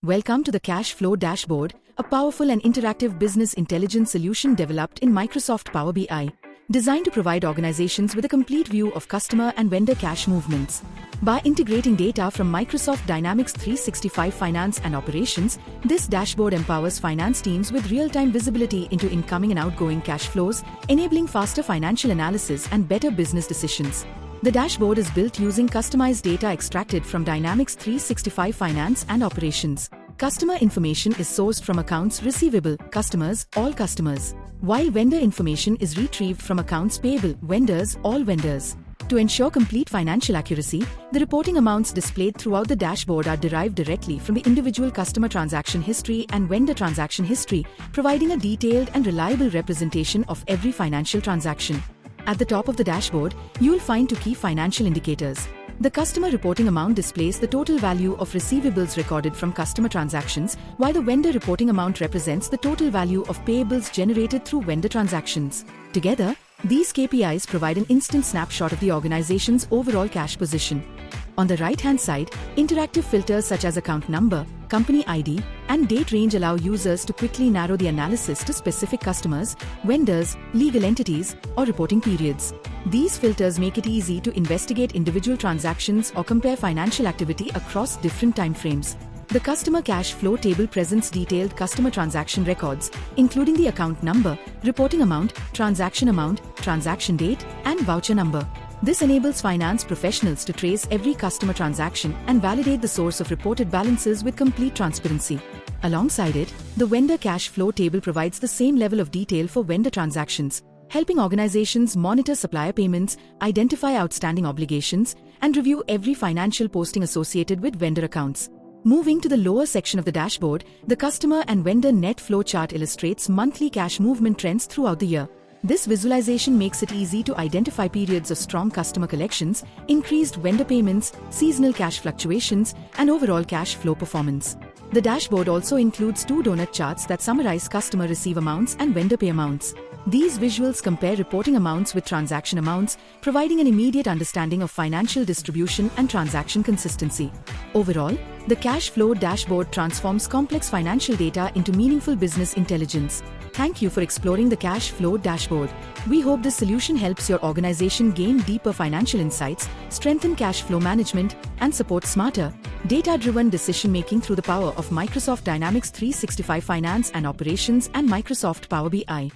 Welcome to the Cash Flow Dashboard, a powerful and interactive business intelligence solution developed in Microsoft Power BI, designed to provide organizations with a complete view of customer and vendor cash movements. By integrating data from Microsoft Dynamics 365 Finance and Operations, this dashboard empowers finance teams with real-time visibility into incoming and outgoing cash flows, enabling faster financial analysis and better business decisions. The dashboard is built using customized data extracted from Dynamics 365 Finance and Operations. Customer information is sourced from accounts receivable, customers, all customers, while vendor information is retrieved from accounts payable, vendors, all vendors. To ensure complete financial accuracy, the reporting amounts displayed throughout the dashboard are derived directly from the individual customer transaction history and vendor transaction history, providing a detailed and reliable representation of every financial transaction. At the top of the dashboard, you'll find two key financial indicators. The customer reporting amount displays the total value of receivables recorded from customer transactions, while the vendor reporting amount represents the total value of payables generated through vendor transactions. Together, these KPIs provide an instant snapshot of the organization's overall cash position. On the right-hand side, interactive filters such as account number, company ID, and date range allow users to quickly narrow the analysis to specific customers, vendors, legal entities, or reporting periods. These filters make it easy to investigate individual transactions or compare financial activity across different timeframes. The customer cash flow table presents detailed customer transaction records, including the account number, reporting amount, transaction date, and voucher number. This enables finance professionals to trace every customer transaction and validate the source of reported balances with complete transparency. Alongside it, the vendor cash flow table provides the same level of detail for vendor transactions, helping organizations monitor supplier payments, identify outstanding obligations, and review every financial posting associated with vendor accounts. Moving to the lower section of the dashboard, the customer and vendor net flow chart illustrates monthly cash movement trends throughout the year. This visualization makes it easy to identify periods of strong customer collections, increased vendor payments, seasonal cash fluctuations, and overall cash flow performance. The dashboard also includes two donut charts that summarize customer receive amounts and vendor pay amounts. These visuals compare reporting amounts with transaction amounts, providing an immediate understanding of financial distribution and transaction consistency. Overall, the cash flow dashboard transforms complex financial data into meaningful business intelligence. Thank you for exploring the Cash Flow Dashboard. We hope this solution helps your organization gain deeper financial insights, strengthen cash flow management, and support smarter, data-driven decision-making through the power of Microsoft Dynamics 365 Finance and Operations and Microsoft Power BI.